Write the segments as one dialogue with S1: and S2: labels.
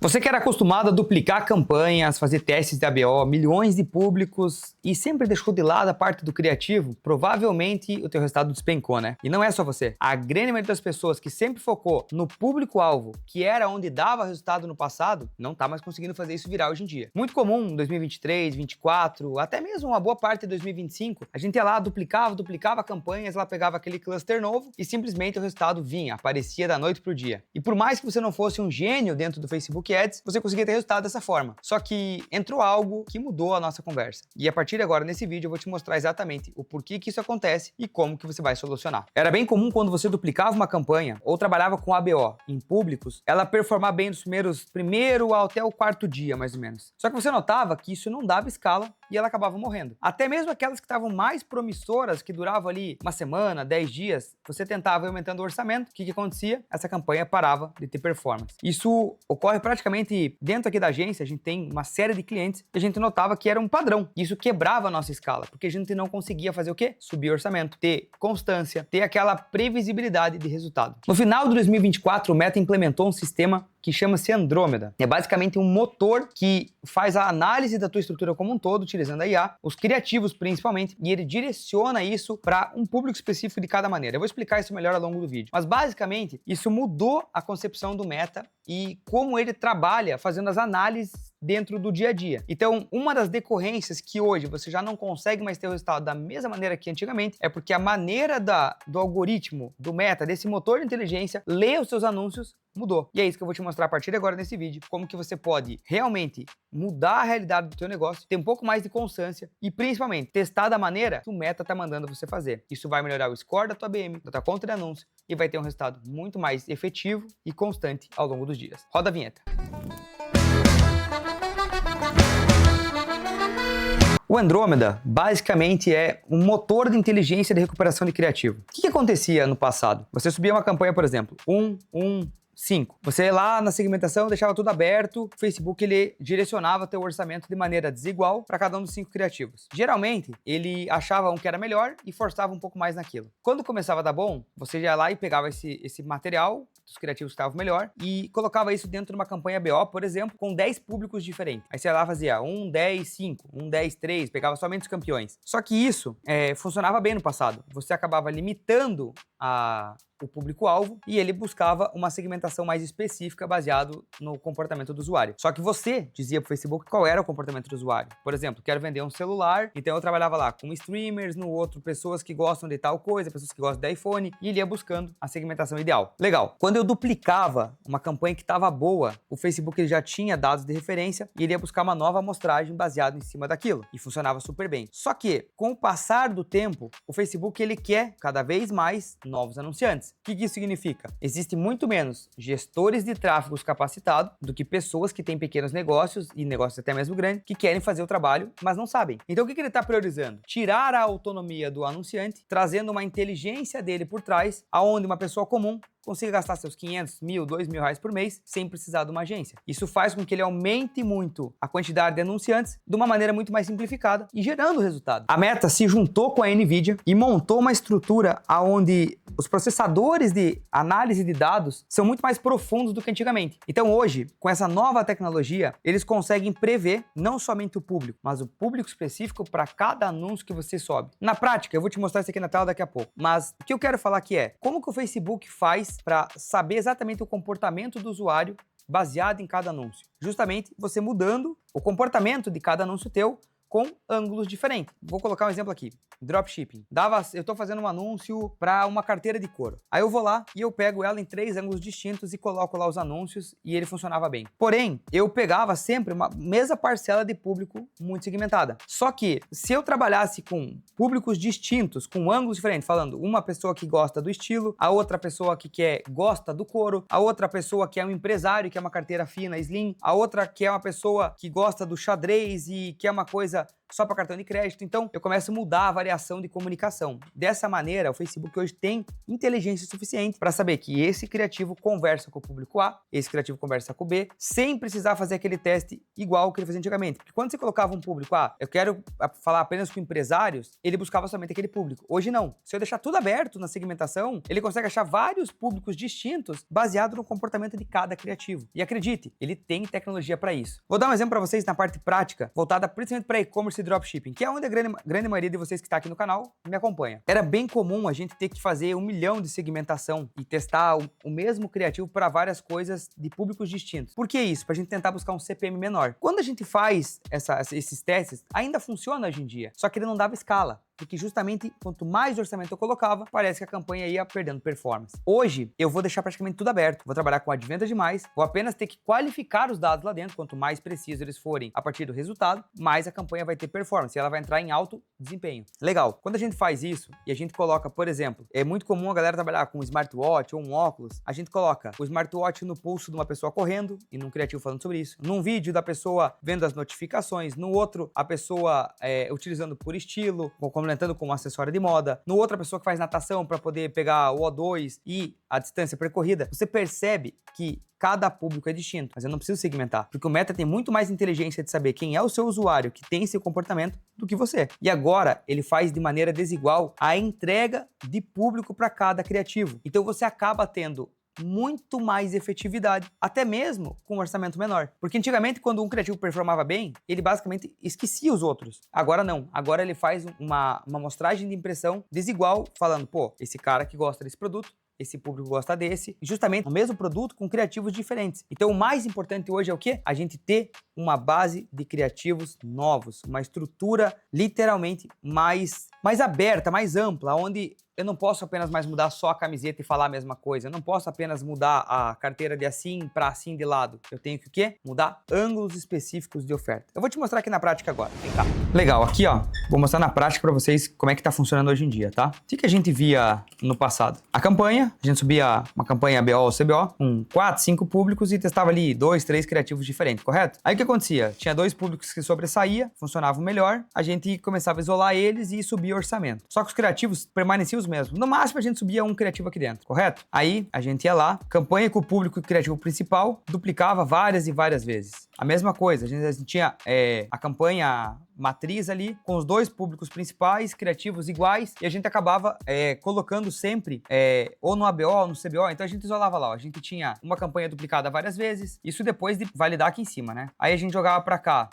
S1: Você que era acostumado a duplicar campanhas, fazer testes de ABO, milhões de públicos e sempre deixou de lado a parte do criativo, provavelmente o teu resultado despencou, né? E não é só você. A grande maioria das pessoas que sempre focou no público-alvo, que era onde dava resultado no passado, não tá mais conseguindo fazer isso virar hoje em dia. Muito comum em 2023, 2024, até mesmo uma boa parte de 2025, a gente ia lá, duplicava campanhas, ela pegava aquele cluster novo e simplesmente o resultado vinha, aparecia da noite pro dia. E por mais que você não fosse um gênio dentro do Facebook Ads, você conseguia ter resultado dessa forma. Só que entrou algo que mudou a nossa conversa. E a partir de agora, nesse vídeo, eu vou te mostrar exatamente o porquê que isso acontece e como que você vai solucionar. Era bem comum quando você duplicava uma campanha ou trabalhava com ABO em públicos, ela performar bem nos primeiro até o quarto dia, mais ou menos. Só que você notava que isso não dava escala e ela acabava morrendo. Até mesmo aquelas que estavam mais promissoras, que duravam ali uma semana, 10 dias, você tentava ir aumentando o orçamento, o que acontecia? Essa campanha parava de ter performance. Isso ocorre praticamente dentro aqui da agência, a gente tem uma série de clientes que a gente notava que era um padrão. Isso quebrava a nossa escala, porque a gente não conseguia fazer o quê? Subir orçamento, ter constância, ter aquela previsibilidade de resultado. No final de 2024, o Meta implementou um sistema que chama-se Andrômeda. É basicamente um motor que faz a análise da tua estrutura como um todo, utilizando a IA, os criativos principalmente, e ele direciona isso para um público específico de cada maneira. Eu vou explicar isso melhor ao longo do vídeo. Mas basicamente, isso mudou a concepção do Meta e como ele trabalha fazendo as análises dentro do dia a dia. Então, uma das decorrências que hoje você já não consegue mais ter o resultado da mesma maneira que antigamente é porque a maneira do algoritmo, do Meta, desse motor de inteligência, ler os seus anúncios mudou. E é isso que eu vou te mostrar a partir de agora nesse vídeo, como que você pode realmente mudar a realidade do teu negócio, ter um pouco mais de constância e principalmente testar da maneira que o Meta tá mandando você fazer. Isso vai melhorar o score da tua BM, da tua conta de anúncio e vai ter um resultado muito mais efetivo e constante ao longo dos dias. Roda a vinheta. O Andrômeda, basicamente, é um motor de inteligência de recuperação de criativo. O que acontecia no passado? Você subia uma campanha, por exemplo, 5. Você lá na segmentação deixava tudo aberto, o Facebook ele direcionava teu orçamento de maneira desigual para cada um dos 5 criativos. Geralmente, ele achava um que era melhor e forçava um pouco mais naquilo. Quando começava a dar bom, você ia lá e pegava esse material dos criativos que estavam melhor e colocava isso dentro de uma campanha BO, por exemplo, com 10 públicos diferentes. Aí você ia lá fazia 1, 10, 5, 1, 10, 3, pegava somente os campeões. Só que isso funcionava bem no passado. Você acabava limitando o público-alvo e ele buscava uma segmentação mais específica baseado no comportamento do usuário. Só que você dizia pro Facebook qual era o comportamento do usuário. Por exemplo, quero vender um celular, então eu trabalhava lá com streamers, no outro pessoas que gostam de tal coisa, pessoas que gostam de iPhone, e ele ia buscando a segmentação ideal. Legal. Quando eu duplicava uma campanha que estava boa, o Facebook ele já tinha dados de referência e ele ia buscar uma nova amostragem baseada em cima daquilo. E funcionava super bem. Só que, com o passar do tempo, o Facebook ele quer cada vez mais novos anunciantes. O que isso significa? Existe muito menos gestores de tráfegos capacitados do que pessoas que têm pequenos negócios e negócios até mesmo grandes que querem fazer o trabalho, mas não sabem. Então o que ele está priorizando? Tirar a autonomia do anunciante, trazendo uma inteligência dele por trás, aonde uma pessoa comum consiga gastar seus 500, 1.000, 2.000 reais por mês sem precisar de uma agência. Isso faz com que ele aumente muito a quantidade de anunciantes de uma maneira muito mais simplificada e gerando resultado. A Meta se juntou com a NVIDIA e montou uma estrutura onde os processadores de análise de dados são muito mais profundos do que antigamente. Então hoje, com essa nova tecnologia, eles conseguem prever não somente o público, mas o público específico para cada anúncio que você sobe. Na prática, eu vou te mostrar isso aqui na tela daqui a pouco, mas o que eu quero falar aqui é como que o Facebook faz para saber exatamente o comportamento do usuário baseado em cada anúncio. Justamente você mudando o comportamento de cada anúncio teu com ângulos diferentes. Vou colocar um exemplo aqui. Dropshipping. Eu tô fazendo um anúncio para uma carteira de couro. Aí eu vou lá e eu pego ela em 3 ângulos distintos e coloco lá os anúncios e ele funcionava bem. Porém, eu pegava sempre uma mesma parcela de público muito segmentada. Só que se eu trabalhasse com públicos distintos, com ângulos diferentes, falando uma pessoa que gosta do estilo, a outra pessoa que gosta do couro, a outra pessoa que é um empresário, que é uma carteira fina, slim, a outra que é uma pessoa que gosta do xadrez e que é uma coisa só para cartão de crédito. Então, eu começo a mudar a variação de comunicação. Dessa maneira, o Facebook hoje tem inteligência suficiente para saber que esse criativo conversa com o público A, esse criativo conversa com o B, sem precisar fazer aquele teste igual que ele fazia antigamente. Porque quando você colocava um público A, eu quero falar apenas com empresários, ele buscava somente aquele público. Hoje não. Se eu deixar tudo aberto na segmentação, ele consegue achar vários públicos distintos baseado no comportamento de cada criativo. E acredite, ele tem tecnologia para isso. Vou dar um exemplo para vocês na parte prática, voltada principalmente para e-commerce e dropshipping, que é onde a grande maioria de vocês que está aqui no canal me acompanha. Era bem comum a gente ter que fazer 1 milhão de segmentação e testar o mesmo criativo para várias coisas de públicos distintos. Por que isso? Para a gente tentar buscar um CPM menor. Quando a gente faz esses testes, ainda funciona hoje em dia, só que ele não dava escala. Porque justamente quanto mais orçamento eu colocava, parece que a campanha ia perdendo performance. Hoje, eu vou deixar praticamente tudo aberto. Vou trabalhar com advenda demais, vou apenas ter que qualificar os dados lá dentro. Quanto mais precisos eles forem a partir do resultado, mais a campanha vai ter performance e ela vai entrar em alto desempenho. Legal. Quando a gente faz isso e a gente coloca, por exemplo, é muito comum a galera trabalhar com um smartwatch ou um óculos, a gente coloca o smartwatch no pulso de uma pessoa correndo, e num criativo falando sobre isso, num vídeo da pessoa vendo as notificações, no outro a pessoa utilizando por estilo, complementando com um acessório de moda, no outra pessoa que faz natação para poder pegar o O2 e a distância percorrida. Você percebe que cada público é distinto, mas eu não preciso segmentar, porque o Meta tem muito mais inteligência de saber quem é o seu usuário que tem esse comportamento do que você. E agora ele faz de maneira desigual a entrega de público para cada criativo. Então você acaba tendo muito mais efetividade, até mesmo com um orçamento menor. Porque antigamente, quando um criativo performava bem, ele basicamente esquecia os outros. Agora não. Agora ele faz uma amostragem de impressão desigual, falando, pô, esse cara que gosta desse produto, esse público gosta desse, justamente o mesmo produto com criativos diferentes. Então o mais importante hoje é o quê? A gente ter uma base de criativos novos, uma estrutura literalmente mais aberta, mais ampla, onde eu não posso apenas mais mudar só a camiseta e falar a mesma coisa. Eu não posso apenas mudar a carteira de assim para assim de lado. Eu tenho que o quê? Mudar ângulos específicos de oferta. Eu vou te mostrar aqui na prática agora. Vem cá. Legal, aqui ó, vou mostrar na prática para vocês como é que tá funcionando hoje em dia, tá? O que a gente via no passado? A campanha, a gente subia uma campanha BO ou CBO com 4, 5 públicos e testava ali 2, 3 criativos diferentes, correto? Aí o que acontecia? Tinha 2 públicos que sobressaía, funcionavam melhor, a gente começava a isolar eles e subia o orçamento. Só que os criativos permaneciam os mesmos. No máximo a gente subia um criativo aqui dentro, correto? Aí a gente ia lá, campanha com o público criativo principal, duplicava várias e várias vezes. A mesma coisa, a gente tinha a campanha matriz ali, com os 2 públicos principais, criativos iguais, e a gente acabava colocando sempre ou no ABO ou no CBO, então a gente isolava lá, ó. A gente tinha uma campanha duplicada várias vezes, isso depois de validar aqui em cima, né? Aí a gente jogava pra cá,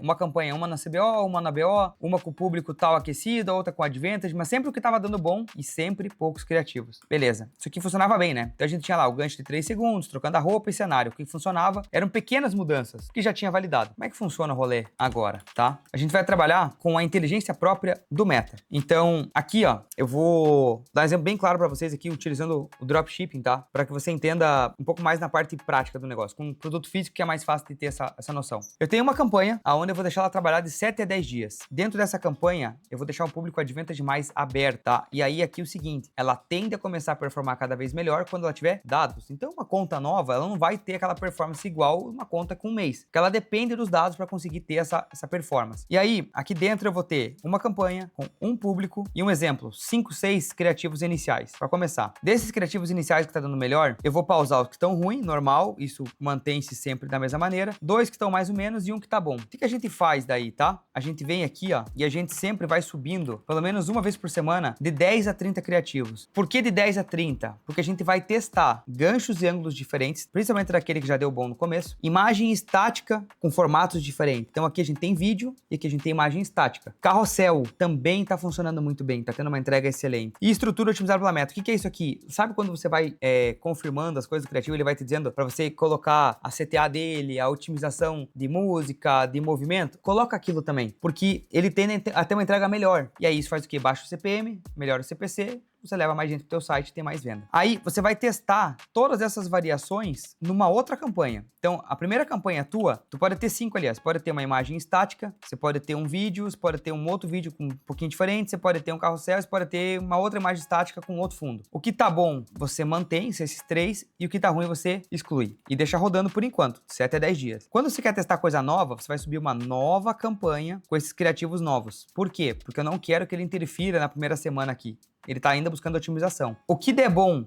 S1: uma campanha, uma na CBO, uma na BO, uma com o público tal aquecido, outra com advantage, mas sempre o que tava dando bom e sempre poucos criativos. Beleza, isso aqui funcionava bem, né? Então a gente tinha lá o gancho de 3 segundos, trocando a roupa e cenário, o que funcionava eram pequenas mudanças, que já tinha validado. Como é que funciona o rolê agora, tá? A gente vai trabalhar com a inteligência própria do Meta. Então, aqui, ó, eu vou dar um exemplo bem claro para vocês aqui, utilizando o dropshipping, tá? Para que você entenda um pouco mais na parte prática do negócio. Com um produto físico que é mais fácil de ter essa noção. Eu tenho uma campanha onde eu vou deixar ela trabalhar de 7 a 10 dias. Dentro dessa campanha, eu vou deixar o público advantage mais aberto, tá? E aí, aqui o seguinte, ela tende a começar a performar cada vez melhor quando ela tiver dados. Então, uma conta nova, ela não vai ter aquela performance igual uma conta com um mês. Porque ela depende dos dados para conseguir ter essa performance. E aí, aqui dentro eu vou ter uma campanha com um público e um exemplo, 5, 6 criativos iniciais, para começar. Desses criativos iniciais que tá dando melhor, eu vou pausar os que estão ruins, normal, isso mantém-se sempre da mesma maneira, 2 que estão mais ou menos e um que tá bom. O que a gente faz daí, tá? A gente vem aqui, ó, e a gente sempre vai subindo, pelo menos uma vez por semana, de 10 a 30 criativos. Por que de 10 a 30? Porque a gente vai testar ganchos e ângulos diferentes, principalmente daquele que já deu bom no começo, imagem estática com formatos diferentes. Então aqui a gente tem vídeo e aqui a gente tem imagem estática. Carrossel também está funcionando muito bem, está tendo uma entrega excelente. E estrutura otimizada pela meta. O que é isso aqui? Sabe quando você vai confirmando as coisas do criativo, ele vai te dizendo para você colocar a CTA dele, a otimização de música, de movimento? Coloca aquilo também, porque ele tende a ter uma entrega melhor. E aí isso faz o quê? Baixa o CPM, melhora o CPC, você leva mais gente pro teu site e tem mais venda. Aí você vai testar todas essas variações numa outra campanha. Então, a primeira campanha tua, tu pode ter 5 ali, ó. Você pode ter uma imagem estática, você pode ter um vídeo, você pode ter um outro vídeo com um pouquinho diferente, você pode ter um carrossel, você pode ter uma outra imagem estática com outro fundo. O que tá bom, você mantém esses 3, e o que tá ruim, você exclui. E deixa rodando por enquanto, 7 a 10 dias. Quando você quer testar coisa nova, você vai subir uma nova campanha com esses criativos novos. Por quê? Porque eu não quero que ele interfira na primeira semana aqui. Ele tá ainda buscando otimização. O que der bom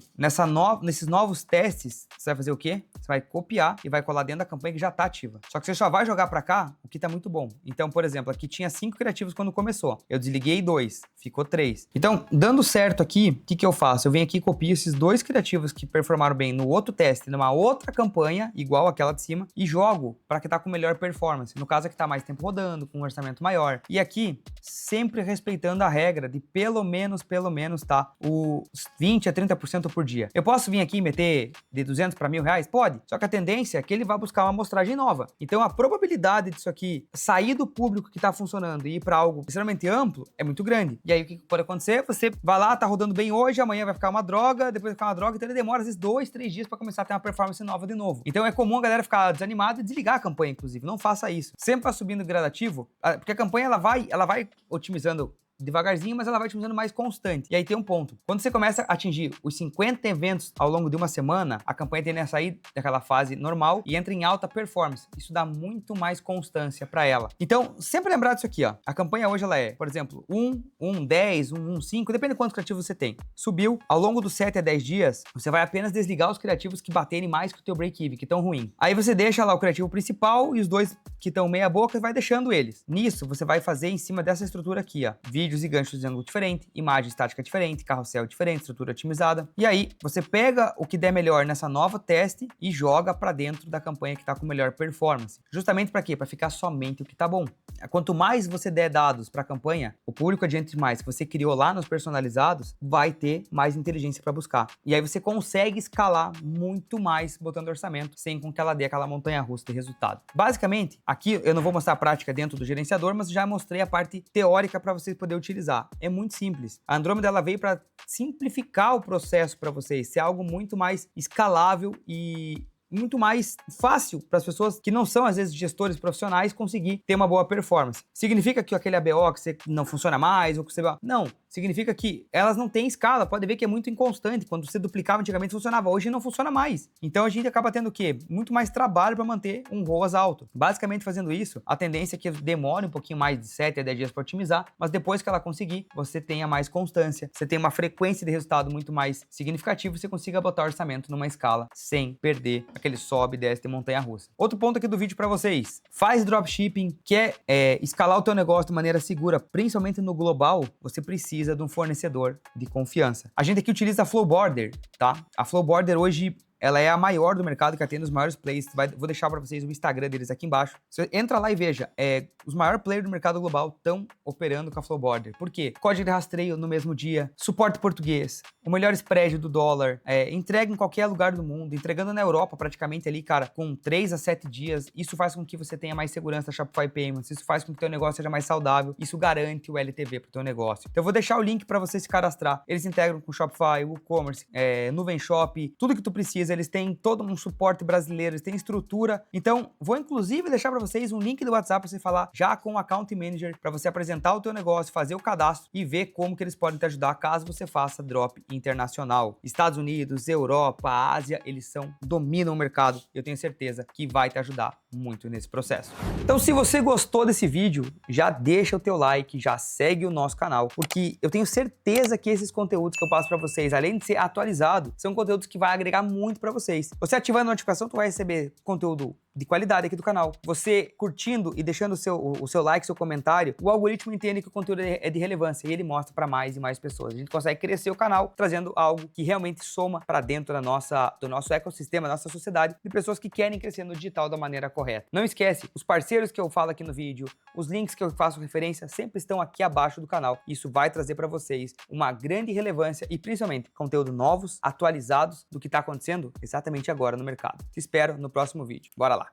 S1: nesses novos testes, você vai fazer o quê? Você vai copiar e vai colar dentro da campanha que já tá ativa. Só que você só vai jogar pra cá o que tá muito bom. Então, por exemplo, aqui tinha 5 criativos quando começou. Eu desliguei 2, ficou 3. Então, dando certo aqui, o que eu faço? Eu venho aqui e copio esses 2 criativos que performaram bem no outro teste, numa outra campanha, igual aquela de cima, e jogo pra que tá com melhor performance. No caso, aqui tá mais tempo rodando, com um orçamento maior. E aqui, sempre respeitando a regra de pelo menos, tá? Os 20 a 30% por dia. Eu posso vir aqui e meter de 200 para R$1.000? Pode. Só que a tendência é que ele vai buscar uma amostragem nova. Então a probabilidade disso aqui sair do público que tá funcionando e ir para algo extremamente amplo é muito grande. E aí o que pode acontecer? Você vai lá, tá rodando bem hoje, amanhã vai ficar uma droga, depois vai ficar uma droga, então ele demora às vezes 2, 3 dias para começar a ter uma performance nova de novo. Então é comum a galera ficar desanimada e desligar a campanha, inclusive. Não faça isso. Sempre vai subindo gradativo, porque a campanha ela vai otimizando devagarzinho, mas ela vai otimizando mais constante. E aí tem um ponto. Quando você começa a atingir os 50 eventos ao longo de uma semana, a campanha tende a sair daquela fase normal e entra em alta performance. Isso dá muito mais constância para ela. Então, sempre lembrar disso aqui, ó. A campanha hoje ela é, por exemplo, 10, 5, depende de quantos criativos você tem. Subiu, ao longo dos 7 a 10 dias, você vai apenas desligar os criativos que baterem mais que o teu break-even, que estão ruim. Aí você deixa lá o criativo principal e os 2 que estão meia boca, vai deixando eles. Nisso, você vai fazer em cima dessa estrutura aqui, ó. Vídeos e ganchos de ângulo diferente, imagem estática diferente, carrossel diferente, estrutura otimizada. E aí, você pega o que der melhor nessa nova teste e joga para dentro da campanha que está com melhor performance. Justamente para quê? Para ficar somente o que tá bom. Quanto mais você der dados para a campanha, o público adiante mais que você criou lá nos personalizados vai ter mais inteligência para buscar. E aí você consegue escalar muito mais botando orçamento, sem com que ela dê aquela montanha-russa de resultado. Basicamente, aqui eu não vou mostrar a prática dentro do gerenciador, mas já mostrei a parte teórica para vocês poderem utilizar. É muito simples. A Andrômeda ela veio para simplificar o processo para vocês, ser algo muito mais escalável e muito mais fácil para as pessoas que não são, às vezes, gestores profissionais conseguir ter uma boa performance. Significa que aquele ABO que você não funciona mais, ou que você... Não. Significa que elas não têm escala. Pode ver que é muito inconstante. Quando você duplicava antigamente funcionava, hoje não funciona mais. Então a gente acaba tendo o quê? Muito mais trabalho para manter um ROAS alto. Basicamente fazendo isso, a tendência é que demore um pouquinho mais de 7 a 10 dias para otimizar, mas depois que ela conseguir, você tenha mais constância, você tem uma frequência de resultado muito mais significativa e você consiga botar orçamento numa escala sem perder aquele sobe e desce de montanha-russa. Outro ponto aqui do vídeo para vocês. Faz dropshipping, quer escalar o teu negócio de maneira segura, principalmente no global, você precisa de um fornecedor de confiança. A gente aqui utiliza a Flowborder, tá? A Flowborder hoje ela é a maior do mercado, que atende os maiores players. Vou deixar para vocês o Instagram deles aqui embaixo. Você entra lá e veja, os maiores players do mercado global estão operando com a Flowborder. Por quê? Código de rastreio no mesmo dia, suporte português, o melhor spread do dólar, entrega em qualquer lugar do mundo, entregando na Europa praticamente ali, cara, com 3 a 7 dias. Isso faz com que você tenha mais segurança da Shopify Payments, isso faz com que o teu negócio seja mais saudável, isso garante o LTV para o teu negócio. Então eu vou deixar o link para você se cadastrar. Eles integram com Shopify, WooCommerce, Nuvem Shop, tudo que tu precisa. Eles têm todo um suporte brasileiro, eles têm estrutura. Então, vou inclusive deixar para vocês um link do WhatsApp para você falar já com o Account Manager, para você apresentar o teu negócio, fazer o cadastro e ver como que eles podem te ajudar caso você faça drop internacional. Estados Unidos, Europa, Ásia, eles dominam o mercado. Eu tenho certeza que vai te ajudar muito nesse processo. Então, se você gostou desse vídeo, já deixa o teu like, já segue o nosso canal, porque eu tenho certeza que esses conteúdos que eu passo para vocês, além de ser atualizado, são conteúdos que vai agregar muito para vocês. Você ativando a notificação, tu vai receber conteúdo de qualidade aqui do canal. Você curtindo e deixando o seu like, seu comentário, o algoritmo entende que o conteúdo é de relevância e ele mostra para mais e mais pessoas. A gente consegue crescer o canal trazendo algo que realmente soma para dentro do nosso ecossistema, da nossa sociedade, de pessoas que querem crescer no digital da maneira correta. Não esquece, os parceiros que eu falo aqui no vídeo, os links que eu faço referência sempre estão aqui abaixo do canal. Isso vai trazer para vocês uma grande relevância e principalmente conteúdo novos, atualizados do que está acontecendo exatamente agora no mercado. Te espero no próximo vídeo. Bora lá!